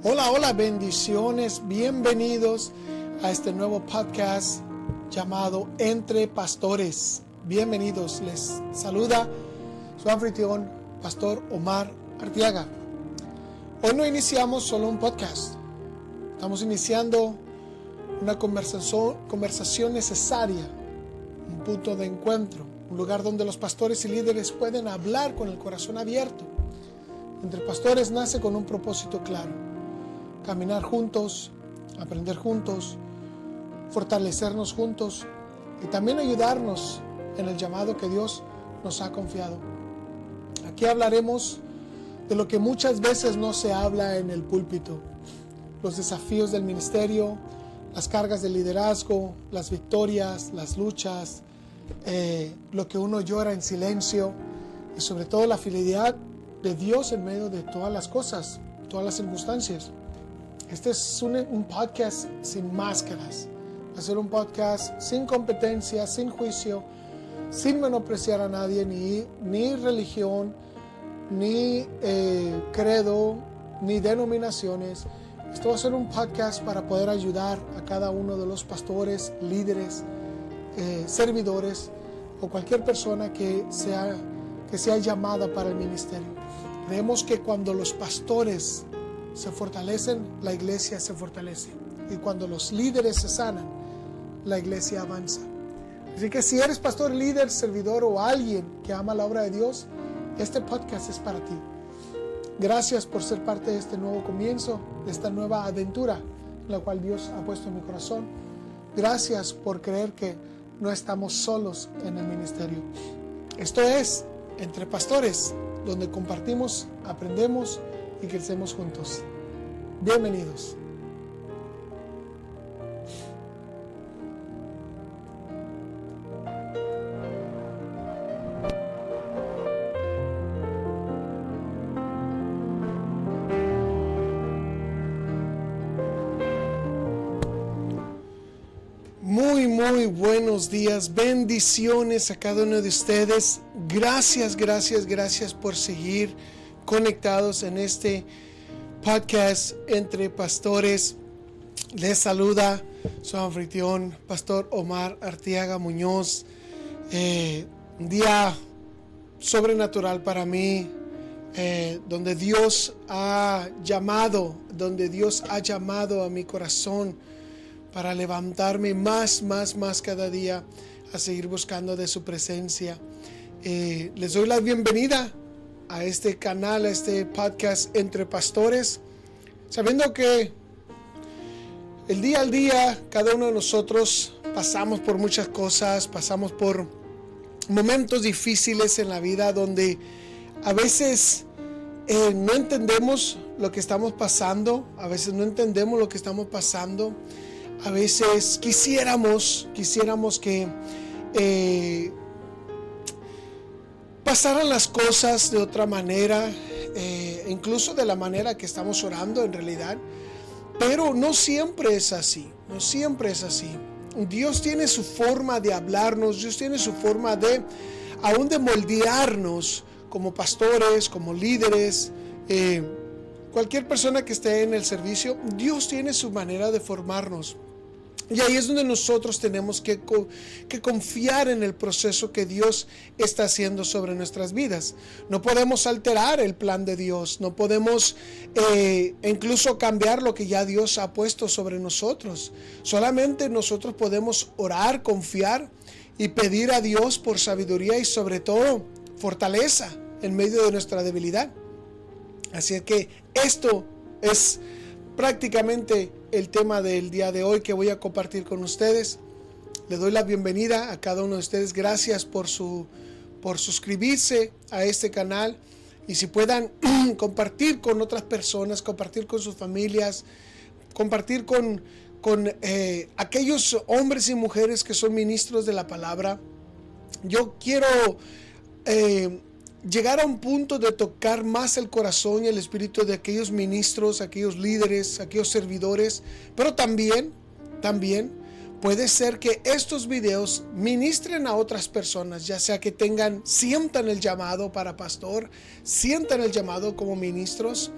Hola, hola, bendiciones, bienvenidos a este nuevo podcast llamado Entre Pastores. Bienvenidos, les saluda su anfitrión, Pastor Omar Arteaga. Hoy no iniciamos solo un podcast, estamos iniciando una conversación necesaria, un punto de encuentro, un lugar donde los pastores y líderes pueden hablar con el corazón abierto. Entre Pastores nace con un propósito claro: caminar juntos, aprender juntos, fortalecernos juntos y también ayudarnos en el llamado que Dios nos ha confiado. Aquí hablaremos de lo que muchas veces no se habla en el púlpito: los desafíos del ministerio, las cargas del liderazgo, las victorias, las luchas, lo que uno llora en silencio y sobre todo la fidelidad de Dios en medio de todas las cosas, todas las circunstancias. Este es un podcast sin máscaras. Va a ser un podcast sin competencia, sin juicio, sin menospreciar a nadie, ni religión, ni credo, ni denominaciones. Esto va a ser un podcast para poder ayudar a cada uno de los pastores, líderes, servidores o cualquier persona que sea llamada para el ministerio. Creemos que cuando los pastores se fortalecen, la iglesia se fortalece. Y cuando los líderes se sanan, la iglesia avanza. Así que si eres pastor, líder, servidor o alguien que ama la obra de Dios, este podcast es para ti. Gracias por ser parte de este nuevo comienzo, de esta nueva aventura, la cual Dios ha puesto en mi corazón. Gracias por creer que no estamos solos en el ministerio. Esto es Entre Pastores, donde compartimos, aprendemos y crecemos juntos. Bienvenidos. Muy buenos días, bendiciones a cada uno de ustedes. Gracias por seguir conectados en este podcast Entre Pastores. Les saluda su anfitrión, Pastor Omar Arteaga Muñoz. Un día sobrenatural para mí, donde Dios ha llamado a mi corazón para levantarme más cada día a seguir buscando de su presencia. Les doy la bienvenida a este canal, a este podcast Entre Pastores, sabiendo que el día al día cada uno de nosotros pasamos por muchas cosas, pasamos por momentos difíciles en la vida donde a veces no entendemos lo que estamos pasando, a veces quisiéramos que pasaran las cosas de otra manera, incluso de la manera que estamos orando en realidad, pero no siempre es así. Dios tiene su forma de hablarnos, Dios tiene su forma de aún de moldearnos como pastores, como líderes, cualquier persona que esté en el servicio. Dios tiene su manera de formarnos. Y ahí es donde nosotros tenemos que confiar en el proceso que Dios está haciendo sobre nuestras vidas. No podemos alterar el plan de Dios, no podemos incluso cambiar lo que ya Dios ha puesto sobre nosotros. Solamente nosotros podemos orar, confiar y pedir a Dios por sabiduría y sobre todo fortaleza en medio de nuestra debilidad. Así que esto es prácticamente el tema del día de hoy que voy a compartir con ustedes. Le doy la bienvenida a cada uno de ustedes. Gracias por suscribirse a este canal, y si puedan compartir con otras personas, compartir con sus familias, compartir con aquellos hombres y mujeres que son ministros de la palabra. Yo quiero llegar a un punto de tocar más el corazón y el espíritu de aquellos ministros, aquellos líderes, aquellos servidores, pero también puede ser que estos videos ministren a otras personas, ya sea que sientan el llamado para pastor, sientan el llamado como ministros,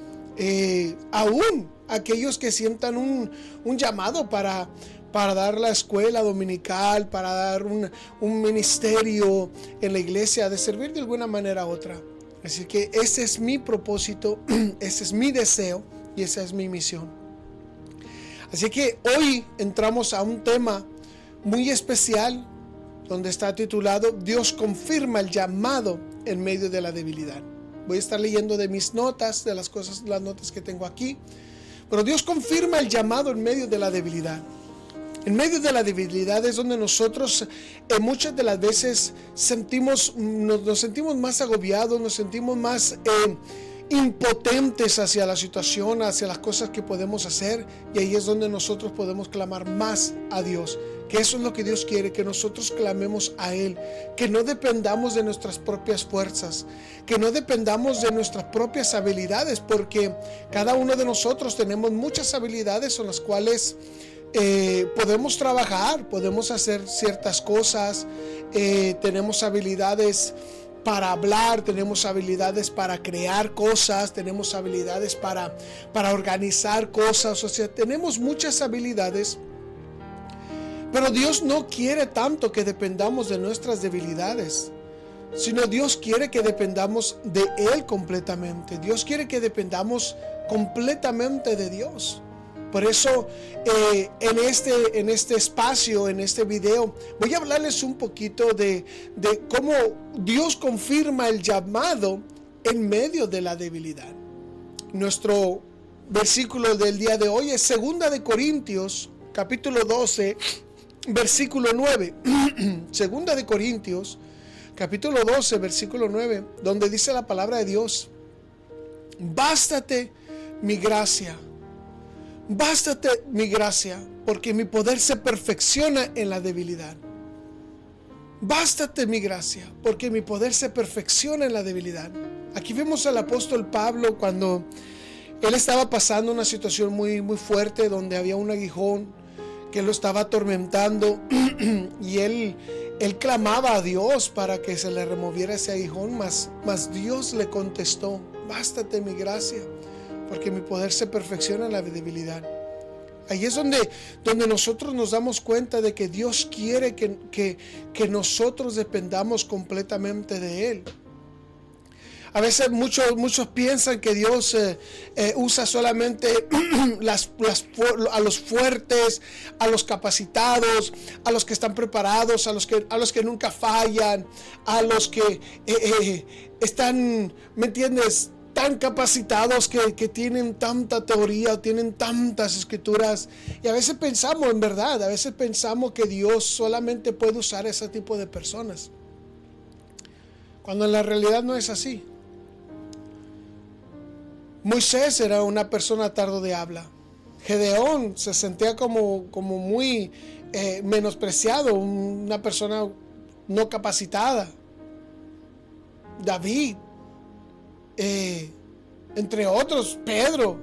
aún aquellos que sientan un llamado para dar la escuela dominical, para dar un ministerio en la iglesia, de servir de alguna manera u otra. Así que ese es mi propósito, ese es mi deseo y esa es mi misión. Así que hoy entramos a un tema muy especial, donde está titulado Dios confirma el llamado en medio de la debilidad. Voy a estar leyendo de mis notas, de las notas que tengo aquí. Pero Dios confirma el llamado en medio de la debilidad. En medio de la debilidad es donde nosotros muchas de las veces nos sentimos más agobiados, nos sentimos más impotentes hacia la situación, hacia las cosas que podemos hacer, y ahí es donde nosotros podemos clamar más a Dios, que eso es lo que Dios quiere, que nosotros clamemos a Él, que no dependamos de nuestras propias fuerzas, que no dependamos de nuestras propias habilidades, porque cada uno de nosotros tenemos muchas habilidades con las cuales podemos trabajar, podemos hacer ciertas cosas, tenemos habilidades para hablar, tenemos habilidades para crear cosas, tenemos habilidades para organizar cosas, o sea, tenemos muchas habilidades, pero Dios no quiere tanto que dependamos de nuestras debilidades, sino Dios quiere que dependamos de Él completamente. Dios quiere que dependamos completamente de Dios. Por eso en este espacio, en este video, voy a hablarles un poquito de cómo Dios confirma el llamado en medio de la debilidad. Nuestro versículo del día de hoy es 2 de Corintios, capítulo 12, versículo 9. 2 de Corintios, capítulo 12, versículo 9, donde dice la palabra de Dios: bástate mi gracia. Bástate mi gracia, porque mi poder se perfecciona en la debilidad. Bástate mi gracia, porque mi poder se perfecciona en la debilidad. Aquí vemos al apóstol Pablo cuando él estaba pasando una situación muy, muy fuerte, donde había un aguijón que lo estaba atormentando y él clamaba a Dios para que se le removiera ese aguijón, mas Dios le contestó: bástate mi gracia, porque mi poder se perfecciona en la debilidad. Ahí es donde nosotros nos damos cuenta de que Dios quiere que nosotros dependamos completamente de Él. A veces muchos piensan que Dios usa solamente a los fuertes, a los capacitados, a los que están preparados, a los que nunca fallan, a los que están, ¿me entiendes?, tan capacitados, que tienen tanta teoría, tienen tantas escrituras. Y a veces pensamos que Dios solamente puede usar ese tipo de personas, cuando en la realidad no es así. Moisés era una persona tardo de habla. Gedeón se sentía como muy menospreciado, una persona no capacitada. David, entre otros, Pedro,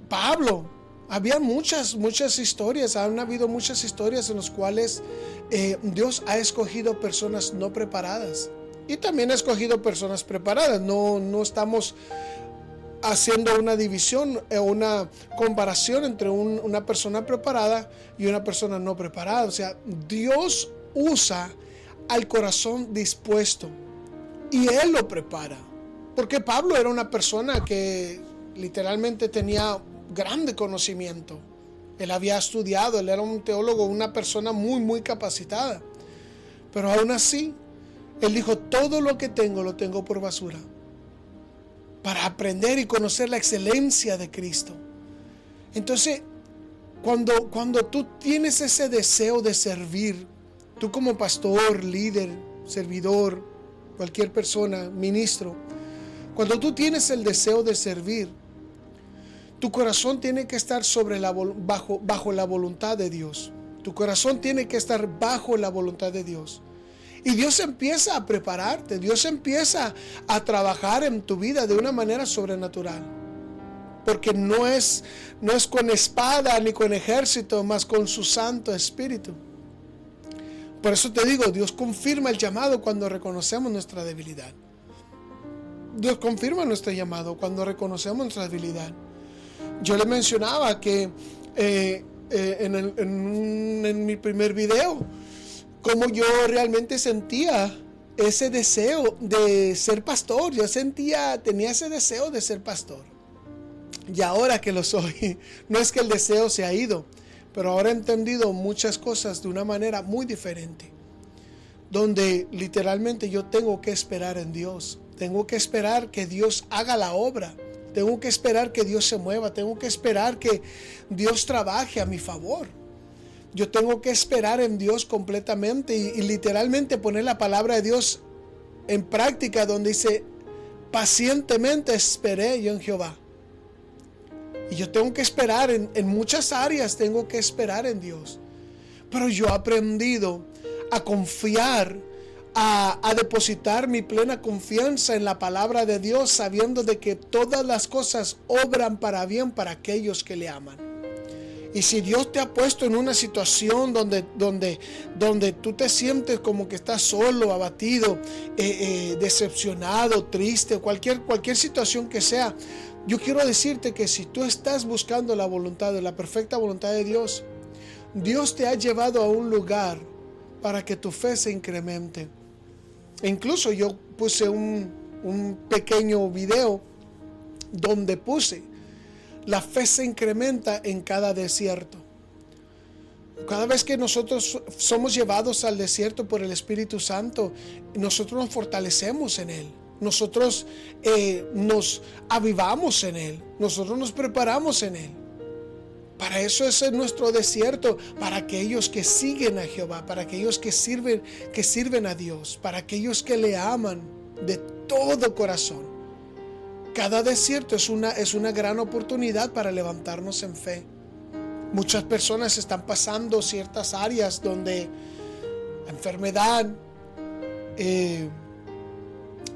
Pablo. Había muchas historias, han habido muchas historias en las cuales Dios ha escogido personas no preparadas y también ha escogido personas preparadas. No estamos haciendo una división o una comparación entre una persona preparada y una persona no preparada. O sea, Dios usa al corazón dispuesto y Él lo prepara. Porque Pablo era una persona que literalmente tenía grande conocimiento. Él había estudiado, él era un teólogo, una persona muy, muy capacitada. Pero aún así, él dijo: todo lo que tengo lo tengo por basura, para aprender y conocer la excelencia de Cristo. Entonces, cuando tú tienes ese deseo de servir, tú como pastor, líder, servidor, cualquier persona, ministro, cuando tú tienes el deseo de servir, tu corazón tiene que estar bajo la voluntad de Dios. Tu corazón tiene que estar bajo la voluntad de Dios. Y Dios empieza a prepararte, Dios empieza a trabajar en tu vida de una manera sobrenatural. Porque no es con espada ni con ejército, mas con su Santo Espíritu. Por eso te digo, Dios confirma el llamado cuando reconocemos nuestra debilidad. Dios confirma nuestro llamado cuando reconocemos nuestra debilidad. yo le mencionaba que en mi primer video, como yo realmente sentía ese deseo de ser pastor. Tenía ese deseo de ser pastor. Y ahora que lo soy, no es que el deseo se ha ido, pero ahora he entendido muchas cosas de una manera muy diferente, donde literalmente yo tengo que esperar en Dios. Tengo que esperar que Dios haga la obra. Tengo que esperar que Dios se mueva. Tengo que esperar que Dios trabaje a mi favor. Yo tengo que esperar en Dios completamente y literalmente poner la palabra de Dios en práctica, donde dice: pacientemente esperé yo en Jehová. Y yo tengo que esperar en muchas áreas, tengo que esperar en Dios. Pero yo he aprendido a confiar, a depositar mi plena confianza en la palabra de Dios, sabiendo de que todas las cosas obran para bien para aquellos que le aman. Y si Dios te ha puesto en una situación donde tú te sientes como que estás solo, abatido, decepcionado, triste, cualquier situación que sea, yo quiero decirte que si tú estás buscando la perfecta voluntad de Dios, Dios te ha llevado a un lugar para que tu fe se incremente. E incluso yo puse un pequeño video donde puse: la fe se incrementa en cada desierto. Cada vez que nosotros somos llevados al desierto por el Espíritu Santo, nosotros nos fortalecemos en Él. Nosotros nos avivamos en Él. Nosotros nos preparamos en Él. Para eso es nuestro desierto, para aquellos que siguen a Jehová, para aquellos que sirven a Dios, para aquellos que le aman de todo corazón. Cada desierto es una gran oportunidad para levantarnos en fe. Muchas personas están pasando ciertas áreas donde enfermedad,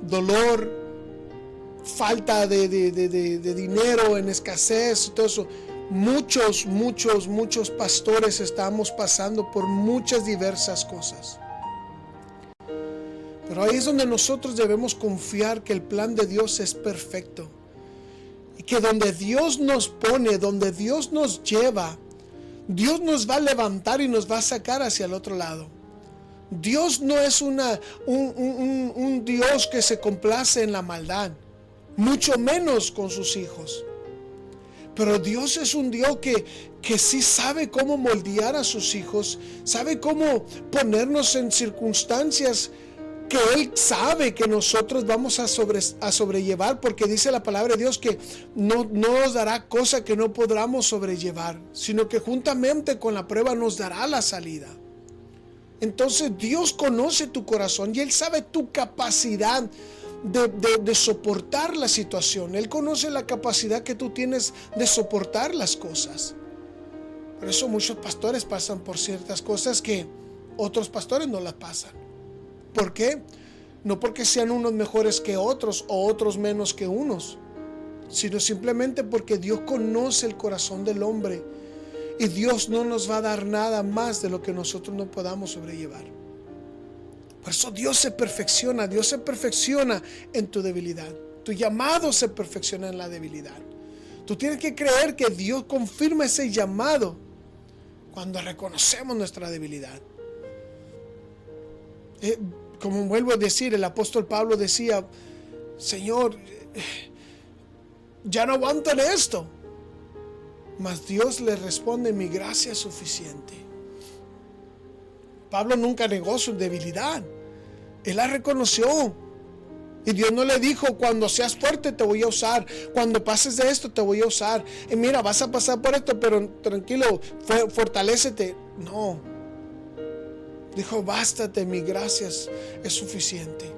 dolor, falta de dinero, en escasez, todo eso. Muchos pastores estamos pasando por muchas diversas cosas. Pero ahí es donde nosotros debemos confiar que el plan de Dios es perfecto. Y que donde Dios nos pone, donde Dios nos lleva, Dios nos va a levantar y nos va a sacar hacia el otro lado. Dios no es un Dios que se complace en la maldad, mucho menos con sus hijos. Pero Dios es un Dios que sí sabe cómo moldear a sus hijos, sabe cómo ponernos en circunstancias que Él sabe que nosotros vamos a sobrellevar, porque dice la palabra de Dios que no nos dará cosa que no podamos sobrellevar, sino que juntamente con la prueba nos dará la salida. Entonces Dios conoce tu corazón y Él sabe tu capacidad de soportar la situación. Él conoce la capacidad que tú tienes de soportar las cosas. Por eso muchos pastores pasan por ciertas cosas que otros pastores no las pasan. ¿Por qué? No porque sean unos mejores que otros o otros menos que unos, sino simplemente porque Dios conoce el corazón del hombre y Dios no nos va a dar nada más de lo que nosotros no podamos sobrellevar. Por eso Dios se perfecciona en tu debilidad. Tu llamado se perfecciona en la debilidad. Tú tienes que creer que Dios confirma ese llamado cuando reconocemos nuestra debilidad. Como vuelvo a decir, el apóstol Pablo decía: Señor, ya no aguanto en esto. Mas Dios le responde: mi gracia es suficiente. Pablo nunca negó su debilidad. Él la reconoció. Y Dios no le dijo: cuando seas fuerte te voy a usar, cuando pases de esto te voy a usar. Y mira, vas a pasar por esto, pero tranquilo, fortalécete. No. Dijo: bástate, mi gracia es suficiente.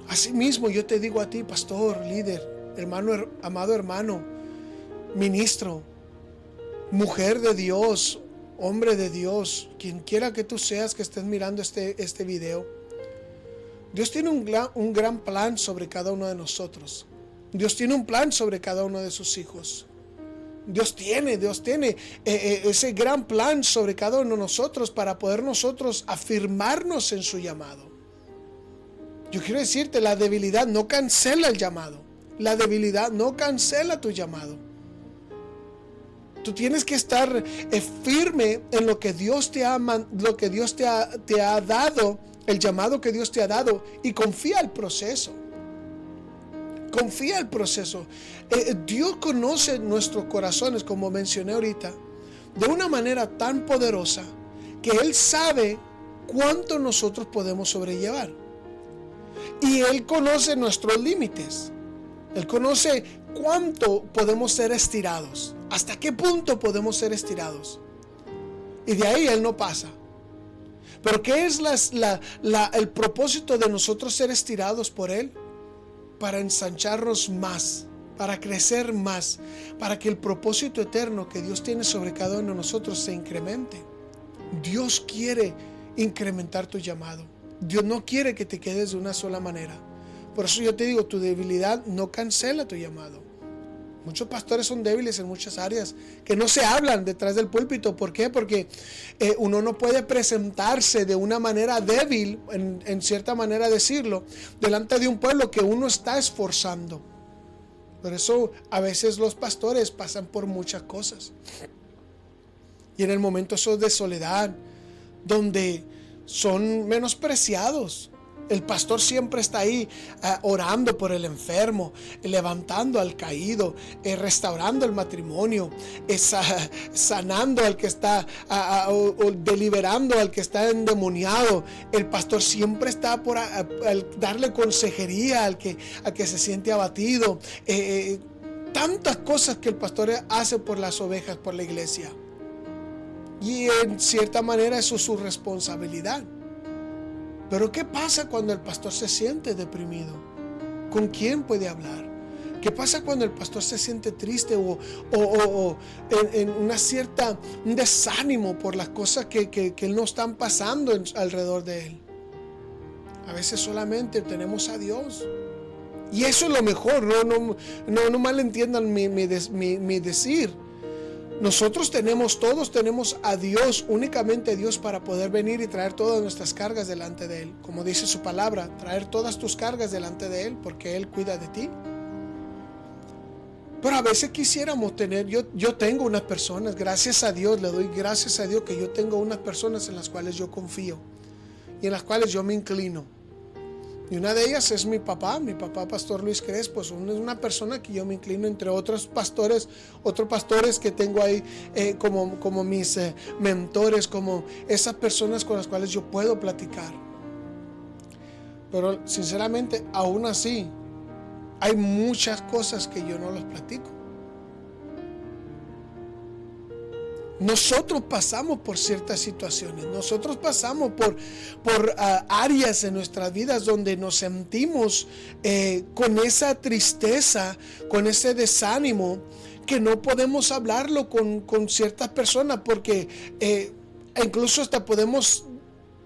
Asimismo yo te digo a ti, pastor, líder, hermano, amado hermano, ministro, mujer de Dios, hombre de Dios, quien quiera que tú seas que estés mirando este video. Dios tiene un gran plan sobre cada uno de nosotros. Dios tiene un plan sobre cada uno de sus hijos. Dios tiene ese gran plan sobre cada uno de nosotros para poder nosotros afirmarnos en su llamado. Yo quiero decirte, la debilidad no cancela el llamado. La debilidad no cancela tu llamado. Tú tienes que estar firme en lo que Dios te ha dado, el llamado que Dios te ha dado, y confía el proceso. Confía el proceso. Dios conoce nuestros corazones, como mencioné ahorita, de una manera tan poderosa que Él sabe cuánto nosotros podemos sobrellevar. Y Él conoce nuestros límites. Él conoce cuánto podemos ser estirados. Hasta qué punto podemos ser estirados. Y de ahí Él no pasa. Pero ¿qué es el propósito de nosotros ser estirados por Él? Para ensancharnos más, para crecer más, para que el propósito eterno que Dios tiene sobre cada uno de nosotros se incremente. Dios quiere incrementar tu llamado. Dios no quiere que te quedes de una sola manera. Por eso yo te digo, tu debilidad no cancela tu llamado. Muchos pastores son débiles en muchas áreas que no se hablan detrás del púlpito. ¿Por qué? Porque uno no puede presentarse de una manera débil, en cierta manera decirlo, delante de un pueblo que uno está esforzando. Por eso a veces los pastores pasan por muchas cosas. Y en el momento esos de soledad, donde son menospreciados, el pastor siempre está ahí orando por el enfermo, levantando al caído, restaurando el matrimonio, sanando al que está, o deliberando al que está endemoniado. El pastor siempre está por darle consejería al que se siente abatido. Tantas cosas que el pastor hace por las ovejas, por la iglesia. Y en cierta manera eso es su responsabilidad. Pero ¿qué pasa cuando el pastor se siente deprimido? ¿Con quién puede hablar? ¿Qué pasa cuando el pastor se siente triste o en un desánimo por las cosas que no están pasando alrededor de él? A veces solamente tenemos a Dios. Y eso es lo mejor, no malentiendan mi decir. Nosotros todos tenemos a Dios, únicamente a Dios, para poder venir y traer todas nuestras cargas delante de Él. Como dice su palabra, traer todas tus cargas delante de Él, porque Él cuida de ti. Pero a veces quisiéramos tener, yo tengo unas personas, gracias a Dios, le doy gracias a Dios que yo tengo unas personas en las cuales yo confío y en las cuales yo me inclino. Y una de ellas es mi papá, Pastor Luis Crespo. Es una persona que yo me inclino, entre otros pastores que tengo ahí como mis mentores, como esas personas con las cuales yo puedo platicar. Pero sinceramente, aún así, hay muchas cosas que yo no les platico. Nosotros pasamos por ciertas situaciones, nosotros pasamos por áreas en nuestras vidas donde nos sentimos con esa tristeza, con ese desánimo, que no podemos hablarlo con ciertas personas, porque incluso hasta podemos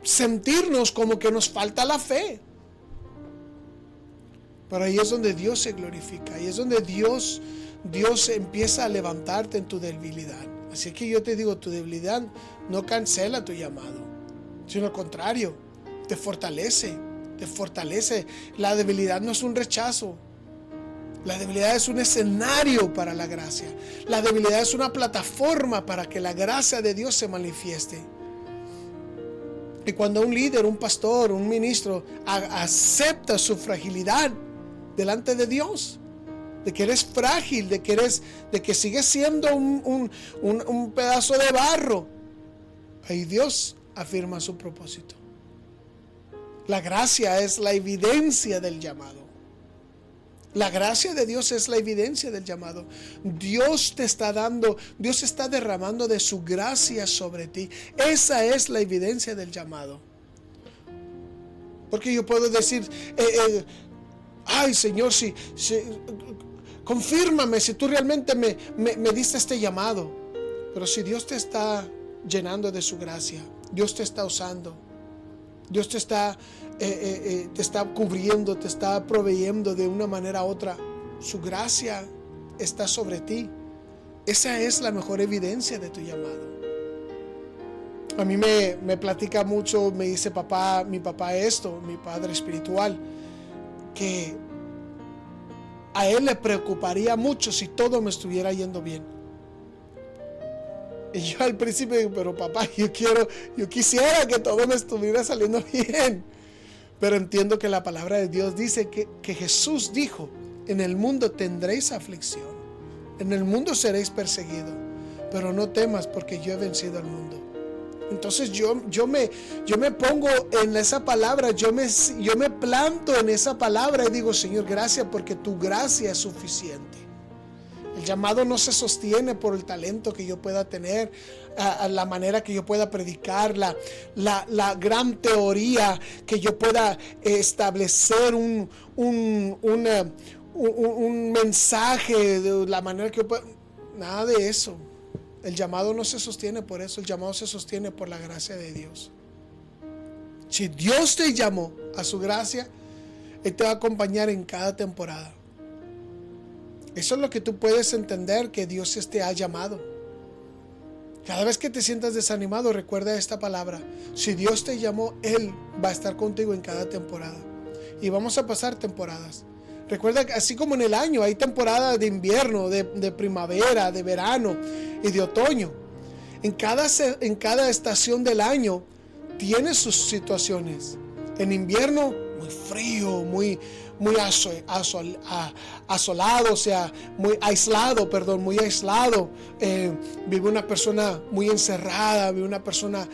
sentirnos como que nos falta la fe. Pero ahí es donde Dios se glorifica, ahí es donde Dios empieza a levantarte en tu debilidad. Así que yo te digo, tu debilidad no cancela tu llamado, sino al contrario, te fortalece. La debilidad no es un rechazo. La debilidad es un escenario para la gracia. La debilidad es una plataforma para que la gracia de Dios se manifieste. Y cuando un líder, un pastor, un ministro acepta su fragilidad delante de Dios, de que eres frágil, de que sigues siendo un pedazo de barro, ahí Dios afirma su propósito. La gracia es la evidencia del llamado. La gracia de Dios es la evidencia del llamado. Dios está derramando de su gracia sobre ti. Esa es la evidencia del llamado. Porque yo puedo decir, ay Señor, si confírmame si tú realmente me diste este llamado. Pero si Dios te está llenando de su gracia, Dios te está usando, Dios te está cubriendo, te está proveyendo de una manera u otra, su gracia está sobre ti. Esa es la mejor evidencia de tu llamado. A mí me platica mucho, me dice mi papá esto, mi padre espiritual, que a él le preocuparía mucho si todo me estuviera yendo bien. Y yo al principio digo, pero papá, yo quisiera que todo me estuviera saliendo bien. Pero entiendo que la palabra de Dios dice que Jesús dijo, en el mundo tendréis aflicción, en el mundo seréis perseguidos, pero no temas porque yo he vencido al mundo. Entonces yo me pongo en esa palabra, yo me planto en esa palabra y digo, Señor, gracias porque tu gracia es suficiente. El llamado no se sostiene por el talento que yo pueda tener, a la manera que yo pueda predicar, la gran teoría que yo pueda establecer un mensaje de la manera que yo pueda. Nada de eso. El llamado no se sostiene por eso, el llamado se sostiene por la gracia de Dios. Si Dios te llamó a su gracia, Él te va a acompañar en cada temporada. Eso es lo que tú puedes entender, que Dios te ha llamado. Cada vez que te sientas desanimado, recuerda esta palabra. Si Dios te llamó, Él va a estar contigo en cada temporada. Y vamos a pasar temporadas. Recuerda que así como en el año hay temporadas de invierno, de primavera, de verano y de otoño. En cada estación del año tiene sus situaciones. En invierno, muy frío, muy asolado, o sea, muy aislado. Vive una persona muy encerrada, vive una persona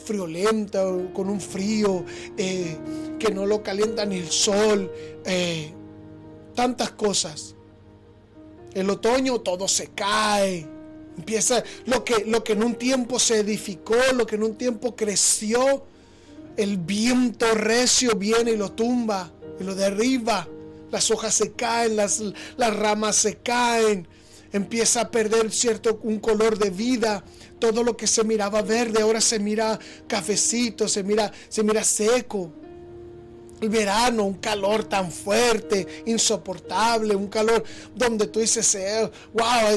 friolenta, con un frío que no lo calienta ni el sol. Tantas cosas. El otoño todo se cae. Empieza lo que en un tiempo se edificó, lo que en un tiempo creció. El viento recio viene y lo tumba y lo derriba. Las hojas se caen, las ramas se caen. Empieza a perder un color de vida. Todo lo que se miraba verde ahora se mira cafecito, se mira seco. El verano, un calor tan fuerte, insoportable, un calor donde tú dices, wow,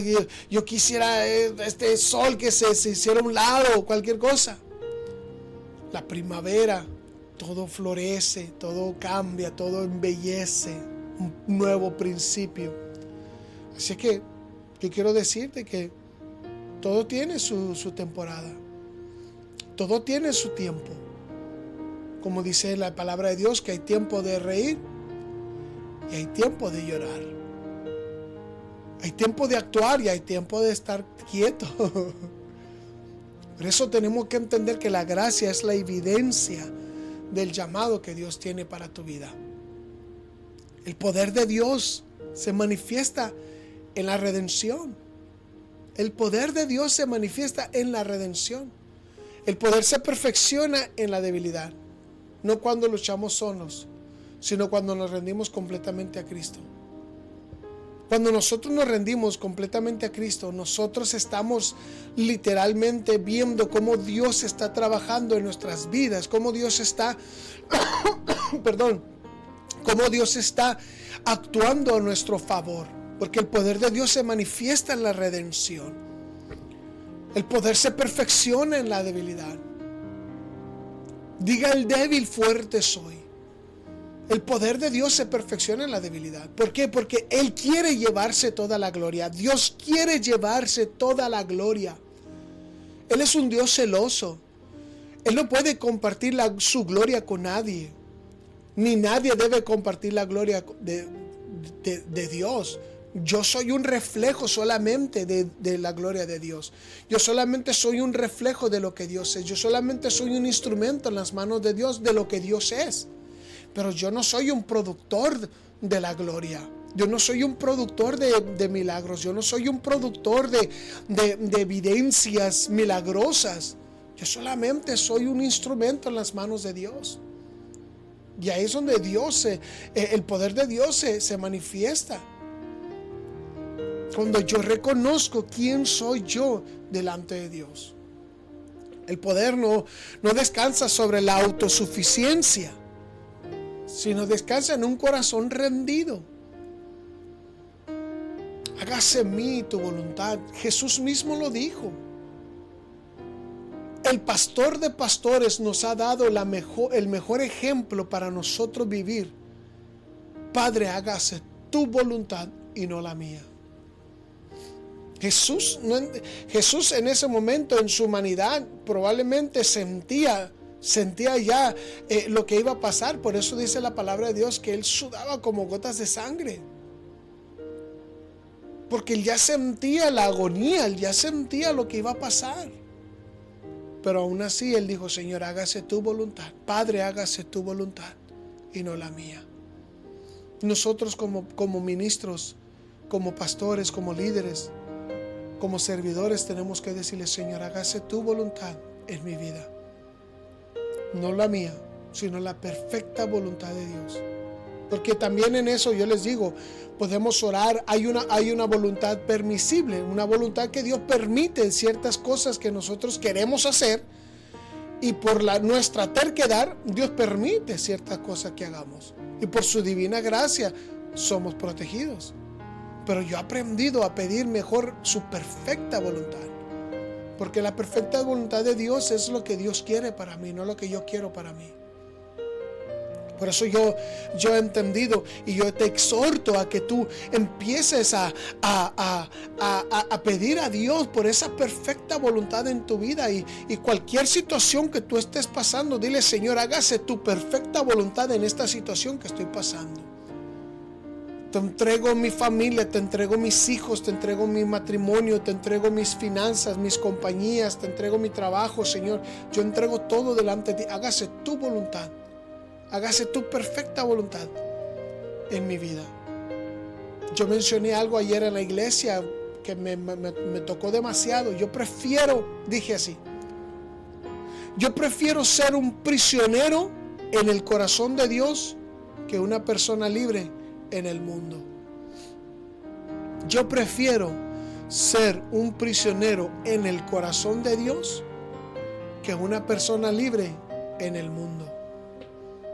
yo quisiera este sol que se hiciera a un lado o cualquier cosa. La primavera, todo florece, todo cambia, todo embellece, un nuevo principio. Así que yo quiero decirte que todo tiene su temporada, todo tiene su tiempo. Como dice la palabra de Dios, que hay tiempo de reír y hay tiempo de llorar. Hay tiempo de actuar y hay tiempo de estar quieto. Por eso tenemos que entender que la gracia es la evidencia del llamado que Dios tiene para tu vida. El poder de Dios se manifiesta en la redención. El poder de Dios se manifiesta en la redención. El poder se perfecciona en la debilidad. No cuando luchamos solos, sino cuando nos rendimos completamente a Cristo. Cuando nosotros nos rendimos completamente a Cristo, nosotros estamos literalmente viendo cómo Dios está trabajando en nuestras vidas, cómo Dios está, cómo Dios está actuando a nuestro favor. Porque el poder de Dios se manifiesta en la redención. El poder se perfecciona en la debilidad. Diga el débil, fuerte soy. El poder de Dios se perfecciona en la debilidad. ¿Por qué? Porque Él quiere llevarse toda la gloria. Dios quiere llevarse toda la gloria. Él es un Dios celoso. Él no puede compartir su gloria con nadie. Ni nadie debe compartir la gloria de Dios. Yo soy un reflejo solamente de la gloria de Dios. Yo solamente soy un reflejo de lo que Dios es. Yo solamente soy un instrumento en las manos de Dios de lo que Dios es. Pero yo no soy un productor de la gloria. Yo no soy un productor de milagros. Yo no soy un productor de evidencias milagrosas. Yo solamente soy un instrumento en las manos de Dios. Y ahí es donde el poder de Dios se manifiesta. Cuando yo reconozco quién soy yo delante de Dios. El poder no descansa sobre la autosuficiencia, sino descansa en un corazón rendido. Hágase en mí tu voluntad. Jesús mismo lo dijo. El pastor de pastores nos ha dado el mejor ejemplo para nosotros vivir. Padre, hágase tu voluntad y no la mía. Jesús en ese momento en su humanidad probablemente sentía ya lo que iba a pasar. Por eso dice la palabra de Dios que Él sudaba como gotas de sangre. Porque Él ya sentía la agonía, Él ya sentía lo que iba a pasar. Pero aún así Él dijo: Señor, hágase tu voluntad. Padre, hágase tu voluntad y no la mía. Nosotros como ministros, como pastores, como líderes, como servidores, tenemos que decirle: Señor, hágase tu voluntad en mi vida. No la mía, sino la perfecta voluntad de Dios. Porque también en eso yo les digo, podemos orar, hay una voluntad permisible, una voluntad que Dios permite ciertas cosas que nosotros queremos hacer, y por nuestra terquedad Dios permite ciertas cosas que hagamos, y por su divina gracia somos protegidos. Pero yo he aprendido a pedir mejor su perfecta voluntad, porque la perfecta voluntad de Dios es lo que Dios quiere para mí, no lo que yo quiero para mí. Por eso yo he entendido, y yo te exhorto a que tú empieces a pedir a Dios por esa perfecta voluntad en tu vida, y cualquier situación que tú estés pasando, dile: Señor, hágase tu perfecta voluntad en esta situación que estoy pasando. Te entrego mi familia, te entrego mis hijos, te entrego mi matrimonio, te entrego mis finanzas, mis compañías, te entrego mi trabajo, Señor. Yo entrego todo delante de ti. Hágase tu voluntad. Hágase tu perfecta voluntad en mi vida. Yo mencioné algo ayer en la iglesia que me tocó demasiado. Dije así: yo prefiero ser un prisionero en el corazón de Dios que una persona libre en el mundo. Yo prefiero ser un prisionero en el corazón de Dios que una persona libre en el mundo.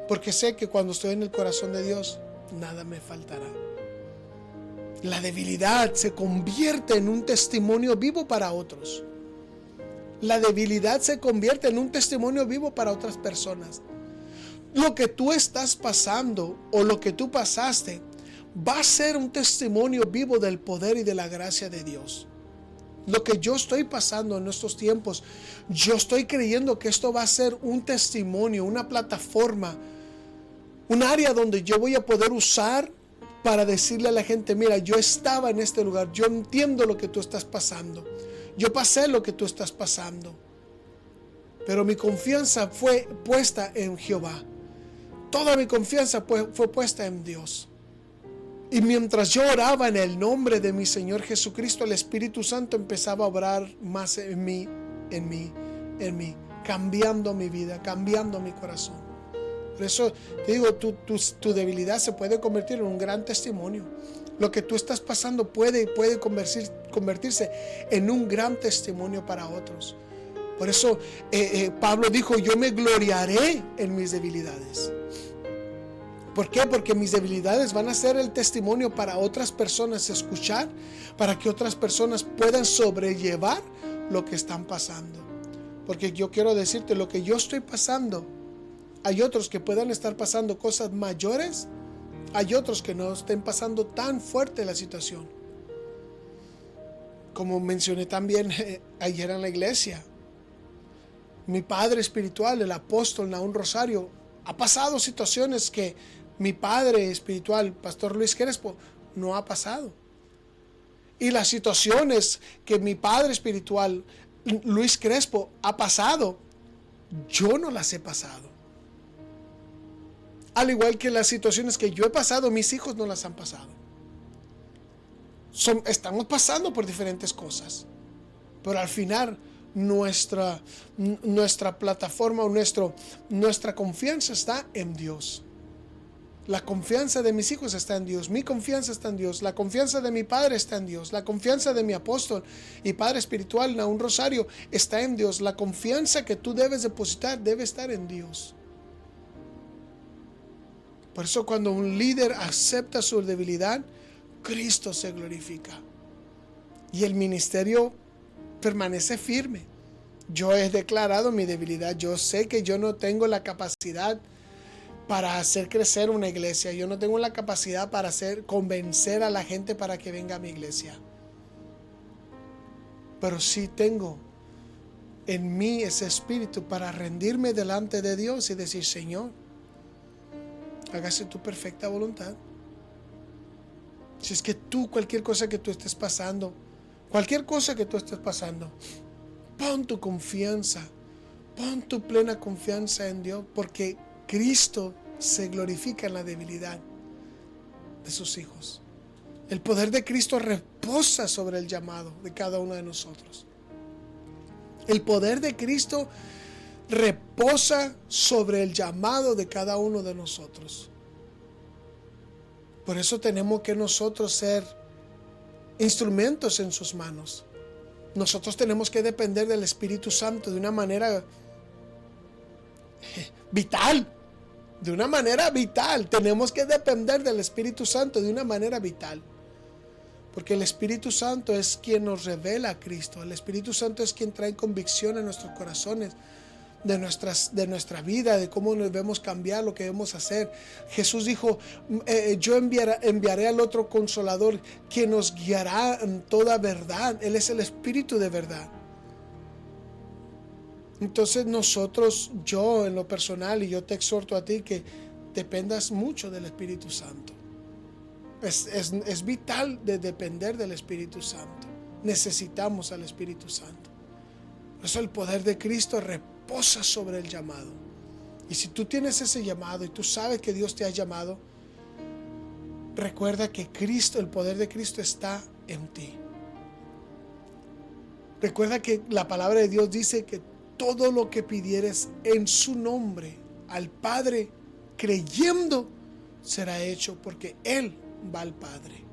Porque sé que cuando estoy en el corazón de Dios, nada me faltará. La debilidad se convierte en un testimonio vivo para otros. La debilidad se convierte en un testimonio vivo para otras personas. Lo que tú estás pasando o lo que tú pasaste va a ser un testimonio vivo del poder y de la gracia de Dios. Lo que yo estoy pasando en estos tiempos, yo estoy creyendo que esto va a ser un testimonio, una plataforma, un área donde yo voy a poder usar para decirle a la gente: mira, yo estaba en este lugar, yo entiendo lo que tú estás pasando, yo pasé lo que tú estás pasando, pero mi confianza fue puesta en Jehová. Toda mi confianza fue puesta en Dios. Y mientras yo oraba en el nombre de mi Señor Jesucristo, el Espíritu Santo empezaba a obrar más en mí, cambiando mi vida, cambiando mi corazón. Por eso te digo, tu debilidad se puede convertir en un gran testimonio. Lo que tú estás pasando puede convertirse en un gran testimonio para otros. Por eso Pablo dijo: yo me gloriaré en mis debilidades. ¿Por qué? Porque mis debilidades van a ser el testimonio para otras personas escuchar, para que otras personas puedan sobrellevar lo que están pasando. Porque yo quiero decirte, lo que yo estoy pasando, hay otros que puedan estar pasando cosas mayores, hay otros que no estén pasando tan fuerte la situación. Como mencioné también ayer en la iglesia, mi padre espiritual, el apóstol Nahum Rosario, ha pasado situaciones que mi padre espiritual, Pastor Luis Crespo, no ha pasado. Y las situaciones que mi padre espiritual, Luis Crespo, ha pasado, yo no las he pasado. Al igual que las situaciones que yo he pasado, mis hijos no las han pasado. Estamos pasando por diferentes cosas, pero al final nuestra plataforma o nuestra confianza está en Dios. La confianza de mis hijos está en Dios, mi confianza está en Dios, la confianza de mi padre está en Dios, la confianza de mi apóstol y padre espiritual Nahum Rosario está en Dios. La confianza que tú debes depositar debe estar en Dios. Por eso cuando un líder acepta su debilidad, Cristo se glorifica y el ministerio permanece firme. Yo he declarado mi debilidad. Yo sé que yo no tengo la capacidad para hacer crecer una iglesia. Yo no tengo la capacidad para convencer a la gente para que venga a mi iglesia. pero sí tengo en mí ese espíritu para rendirme delante de Dios y decir: Señor, hágase tu perfecta voluntad. Si es que tú, cualquier cosa que tú estés pasando, pon tu confianza, pon tu plena confianza en Dios, porque Cristo se glorifica en la debilidad de sus hijos. El poder de Cristo reposa sobre el llamado de cada uno de nosotros. El poder de Cristo reposa sobre el llamado de cada uno de nosotros. Por eso tenemos que nosotros ser instrumentos en sus manos. Nosotros tenemos que depender del Espíritu Santo de una manera vital. De una manera vital. Tenemos que depender del Espíritu Santo de una manera vital. Porque el Espíritu Santo es quien nos revela a Cristo. El Espíritu Santo es quien trae convicción en nuestros corazones de nuestra vida, de cómo nos debemos cambiar, lo que debemos hacer. Jesús dijo: yo enviaré al otro Consolador, quien nos guiará en toda verdad. Él es el Espíritu de verdad. Entonces nosotros, yo en lo personal, y yo te exhorto a ti que dependas mucho del Espíritu Santo. Es vital de depender del Espíritu Santo. Necesitamos al Espíritu Santo. Por eso el poder de Cristo reposa sobre el llamado. Y si tú tienes ese llamado y tú sabes que Dios te ha llamado, recuerda que Cristo, el poder de Cristo está en ti. Recuerda que la palabra de Dios dice que todo lo que pidieres en su nombre al Padre, creyendo, será hecho, porque Él va al Padre.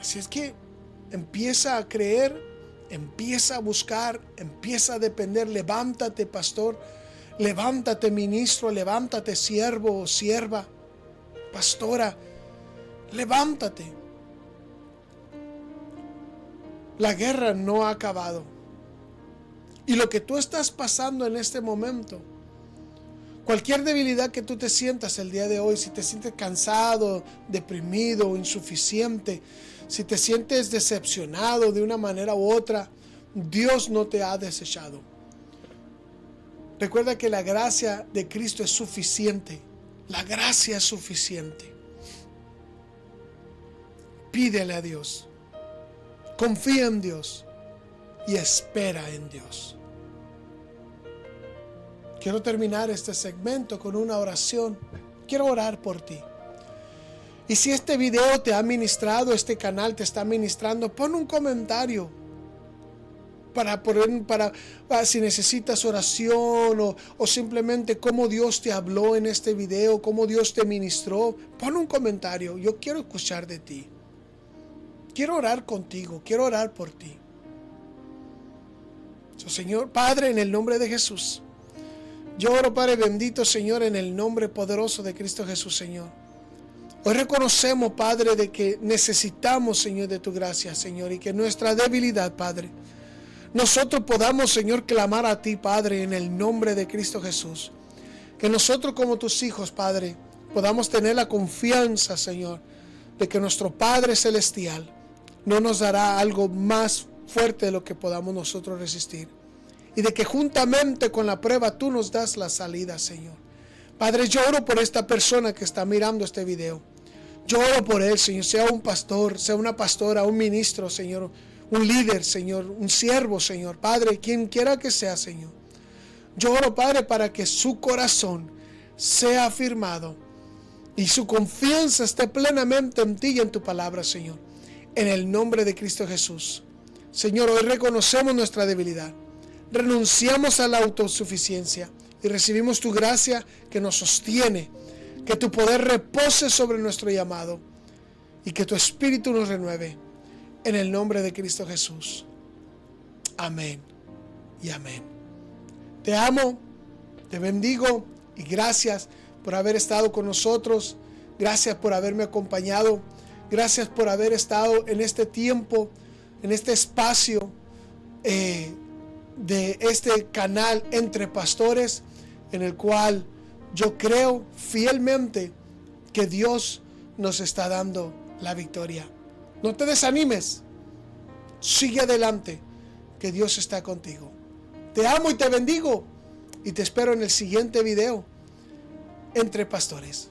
Así es que empieza a creer, empieza a buscar, empieza a depender. Levántate, pastor, levántate, ministro, levántate, siervo o sierva, pastora, levántate. La guerra no ha acabado. Y lo que tú estás pasando en este momento, cualquier debilidad que tú te sientas el día de hoy, si te sientes cansado, deprimido, insuficiente, si te sientes decepcionado de una manera u otra, Dios no te ha desechado. Recuerda que la gracia de Cristo es suficiente. La gracia es suficiente. Pídele a Dios. Confía en Dios y espera en Dios. Quiero terminar este segmento con una oración. Quiero orar por ti. Y si este video te ha ministrado, este canal te está ministrando, pon un comentario para si necesitas oración o simplemente cómo Dios te habló en este video, cómo Dios te ministró. Pon un comentario. Yo quiero escuchar de ti. Quiero orar contigo. Quiero orar por ti. Señor Padre, en el nombre de Jesús, yo oro, Padre bendito, Señor, en el nombre poderoso de Cristo Jesús, Señor. Hoy reconocemos, Padre, de que necesitamos, Señor, de tu gracia, Señor, y que nuestra debilidad, Padre, nosotros podamos, Señor, clamar a ti, Padre, en el nombre de Cristo Jesús. Que nosotros como tus hijos, Padre, podamos tener la confianza, Señor, de que nuestro Padre Celestial no nos dará algo más fuerte de lo que podamos nosotros resistir. Y de que juntamente con la prueba tú nos das la salida, Señor. Padre, yo oro por esta persona que está mirando este video. Yo oro por él, Señor, sea un pastor, sea una pastora, un ministro, Señor, un líder, Señor, un siervo, Señor. Padre, quien quiera que sea, Señor. Yo oro, Padre, para que su corazón sea afirmado y su confianza esté plenamente en ti y en tu palabra, Señor. En el nombre de Cristo Jesús. Señor, hoy reconocemos nuestra debilidad. Renunciamos a la autosuficiencia y recibimos tu gracia que nos sostiene. Que tu poder repose sobre nuestro llamado y que tu espíritu nos renueve. En el nombre de Cristo Jesús. Amén y amén. Te amo, te bendigo y gracias por haber estado con nosotros. Gracias por haberme acompañado. Gracias por haber estado en este tiempo, en este espacio de este canal Entre Pastores, en el cual yo creo fielmente que Dios nos está dando la victoria. No te desanimes. Sigue adelante, que Dios está contigo. Te amo y te bendigo y te espero en el siguiente video, Entre Pastores.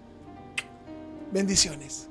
Bendiciones.